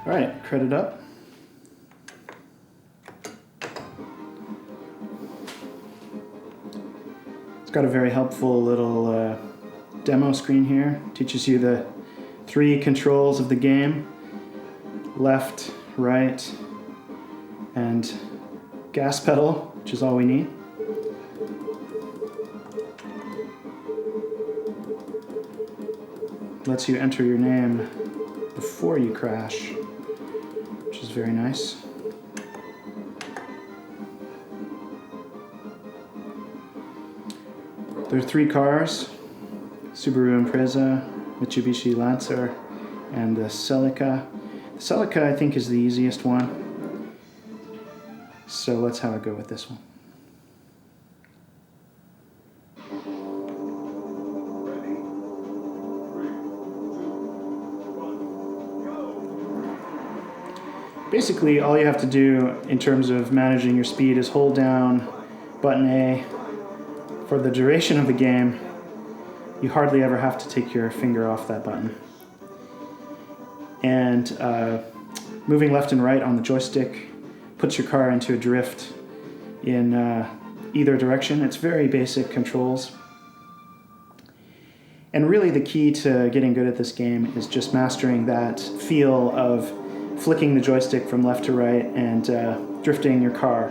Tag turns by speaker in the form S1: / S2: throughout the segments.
S1: All right, credit up. It's got a very helpful little demo screen here. Teaches you the 3 controls of the game: left, right, and gas pedal, which is all we need. Lets you enter your name before you crash, which is very nice. There are 3 cars: Subaru Impreza, Mitsubishi Lancer, and the Celica. The Celica, I think, is the easiest one. So let's have a go with this one. Basically, all you have to do in terms of managing your speed is hold down button A for the duration of the game. You hardly ever have to take your finger off that button. And moving left and right on the joystick puts your car into a drift in either direction. It's very basic controls. And really the key to getting good at this game is just mastering that feel of flicking the joystick from left to right and drifting your car.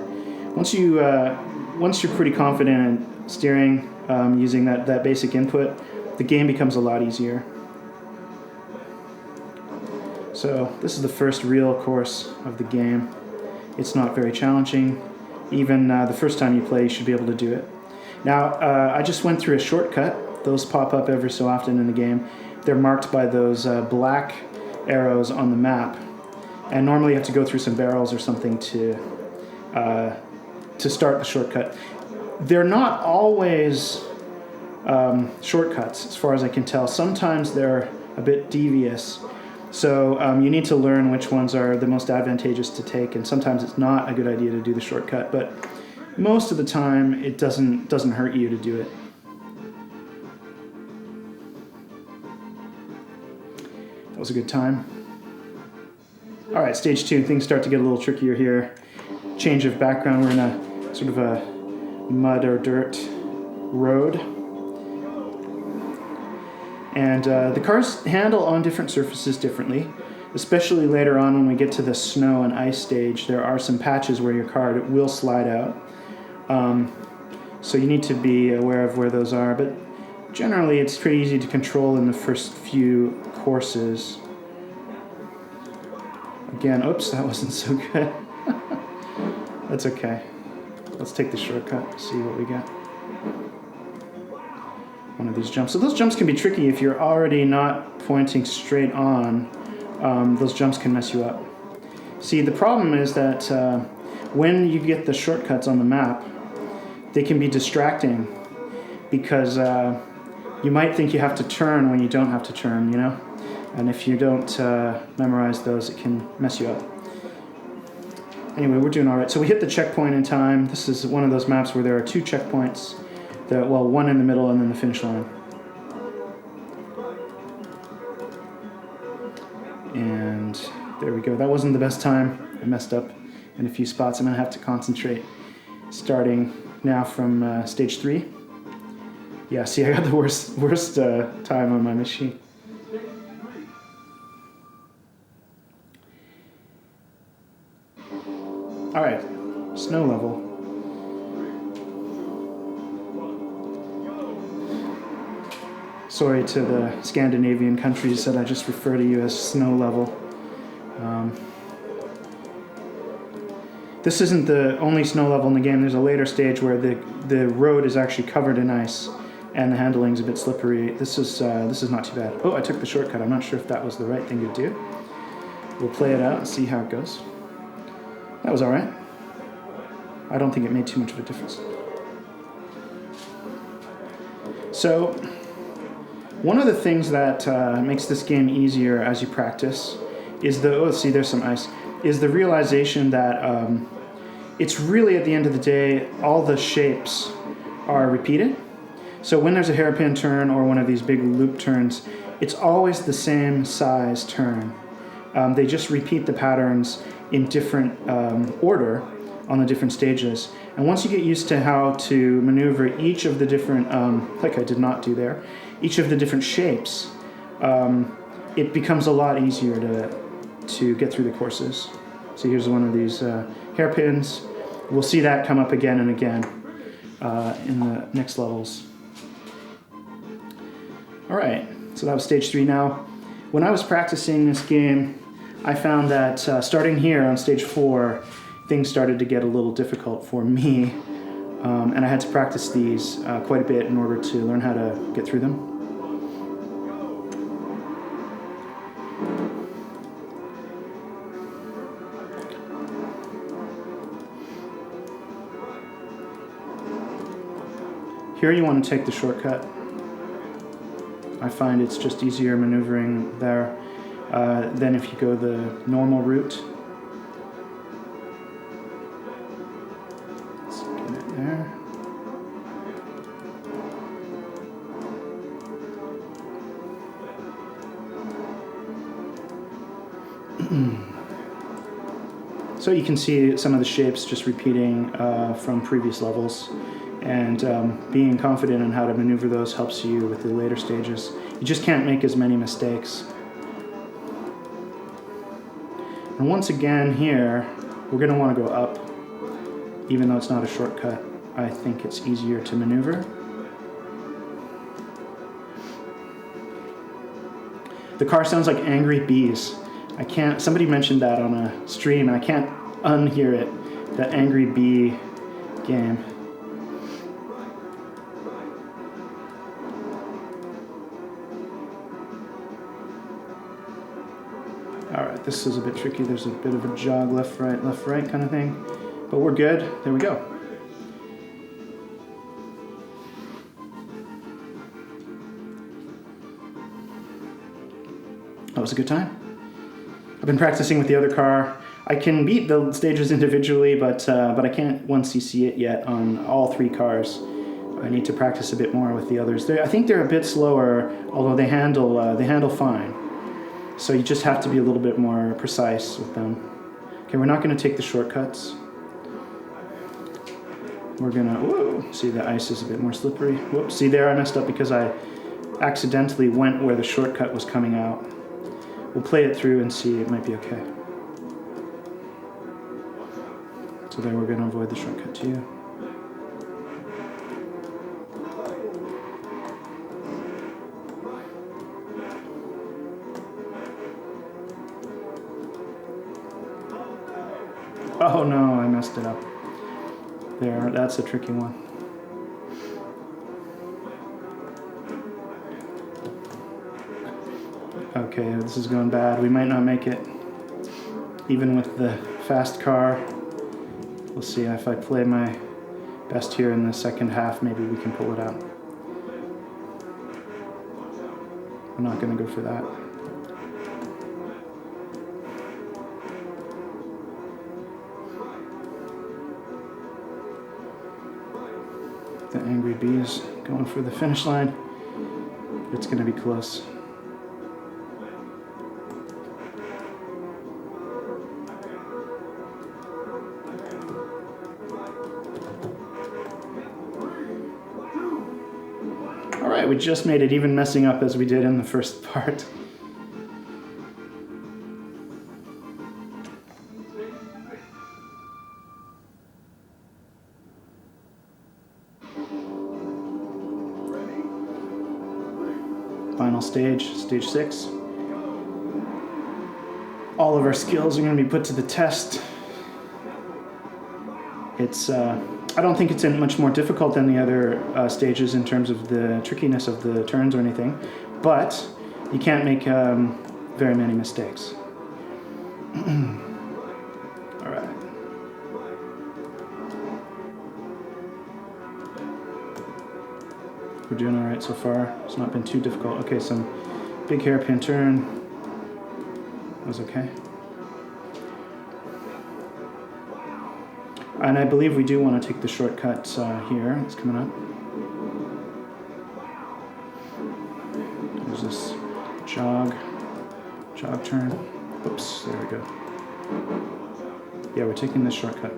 S1: Once you're pretty confident in steering using that basic input, the game becomes a lot easier. So this is the first real course of the game. It's not very challenging. Even the first time you play, you should be able to do it. Now, I just went through a shortcut. Those pop up every so often in the game. They're marked by those black arrows on the map. And normally you have to go through some barrels or something to start the shortcut. They're not always shortcuts, as far as I can tell. Sometimes they're a bit devious. So you need to learn which ones are the most advantageous to take, and sometimes it's not a good idea to do the shortcut, but most of the time it doesn't hurt you to do it. That was a good time. All right, stage 2, things start to get a little trickier here. Change of background, we're in a sort of a mud or dirt road. And the cars handle on different surfaces differently, especially later on when we get to the snow and ice stage. There are some patches where your car will slide out. So you need to be aware of where those are, but generally it's pretty easy to control in the first few courses. Again, oops, that wasn't so good. That's okay. Let's take the shortcut, see what we got. One of these jumps. So those jumps can be tricky if you're already not pointing straight on. Those jumps can mess you up. See, the problem is that when you get the shortcuts on the map, they can be distracting because you might think you have to turn when you don't have to turn, you know? And if you don't memorize those, it can mess you up. Anyway, we're doing all right. So we hit the checkpoint in time. This is one of those maps where there are 2 checkpoints. Well, one in the middle and then the finish line. And there we go. That wasn't the best time. I messed up in a few spots. I'm going to have to concentrate starting now from stage 3. Yeah, see, I got the worst time on my machine. All right, snow level. Sorry to the Scandinavian countries that I just refer to you as snow level. This isn't the only snow level in the game. There's a later stage where the road is actually covered in ice and the handling's a bit slippery. This is not too bad. Oh, I took the shortcut. I'm not sure if that was the right thing to do. We'll play it out and see how it goes. That was all right. I don't think it made too much of a difference. So, one of the things that makes this game easier as you practice is there's some ice, is the realization that it's really, at the end of the day, all the shapes are repeated. So when there's a hairpin turn or one of these big loop turns, it's always the same size turn. They just repeat the patterns in different order on the different stages. And once you get used to how to maneuver each of the different, like I did not do there, each of the different shapes, it becomes a lot easier to get through the courses. So here's one of these hairpins. We'll see that come up again and again in the next levels. All right, so that was stage 3 now. When I was practicing this game, I found that starting here on stage 4, things started to get a little difficult for me, and I had to practice these quite a bit in order to learn how to get through them. Here you want to take the shortcut. I find it's just easier maneuvering there than if you go the normal route. Let's get it there. So you can see some of the shapes just repeating from previous levels. And being confident in how to maneuver those helps you with the later stages. You just can't make as many mistakes. And once again here, we're going to want to go up. Even though it's not a shortcut, I think it's easier to maneuver. The car sounds like angry bees. Somebody mentioned that on a stream, and I can't unhear it, that angry bee game. Alright, this is a bit tricky. There's a bit of a jog left, right kind of thing. But we're good. There we go. That was a good time. I've been practicing with the other car. I can beat the stages individually, but I can't 1cc it yet on all 3 cars. I need to practice a bit more with the others. I think they're a bit slower, although they handle fine. So you just have to be a little bit more precise with them. Okay, we're not going to take the shortcuts. We're going to, whoa, see the ice is a bit more slippery. Whoops, see there I messed up because I accidentally went where the shortcut was coming out. We'll play it through and see, it might be okay. So there we're going to avoid the shortcut too. Oh no, I messed it up. There, that's a tricky one. Okay, this is going bad. We might not make it. Even with the fast car. We'll see if I play my best here in the second half, maybe we can pull it out. I'm not going to go for that. The angry bees going for the finish line. It's going to be close. All right, we just made it, even messing up as we did in the first part. Final stage, stage 6. All of our skills are going to be put to the test. It's, I don't think it's much more difficult than the other stages in terms of the trickiness of the turns or anything, but you can't make very many mistakes. All right. We're doing all right so far. It's not been too difficult. Okay, some big hairpin turn. That was okay. And I believe we do want to take the shortcut here. It's coming up. There's this jog turn. Oops, there we go. Yeah, we're taking this shortcut.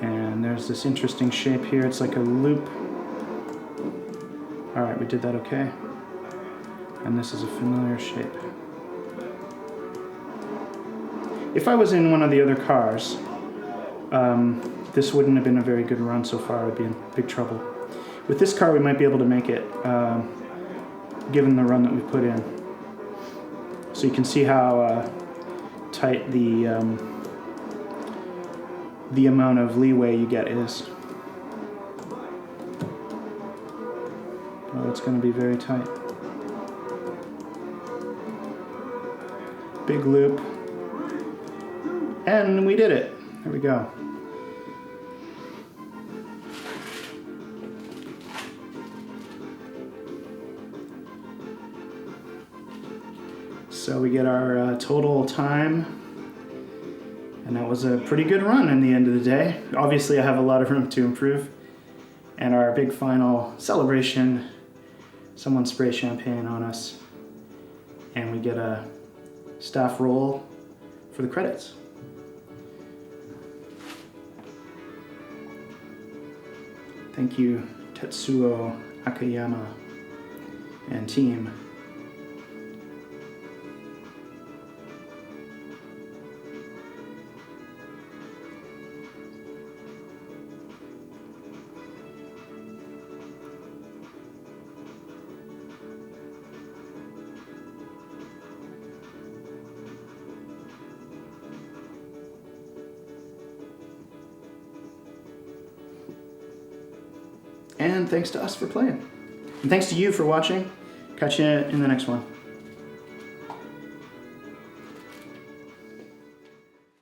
S1: And there's this interesting shape here. It's like a loop. All right, we did that okay. And this is a familiar shape. If I was in one of the other cars, this wouldn't have been a very good run so far. I would be in big trouble. With this car, we might be able to make it, given the run that we put in. So you can see how tight the amount of leeway you get is. Oh, it's going to be very tight. Big loop. And we did it. There we go. So we get our total time, and that was a pretty good run in the end of the day. Obviously I have a lot of room to improve, and our big final celebration, someone sprays champagne on us, and we get a staff roll for the credits. Thank you, Tetsuo Akayama and team. And thanks to us for playing. And thanks to you for watching. Catch you in the next one.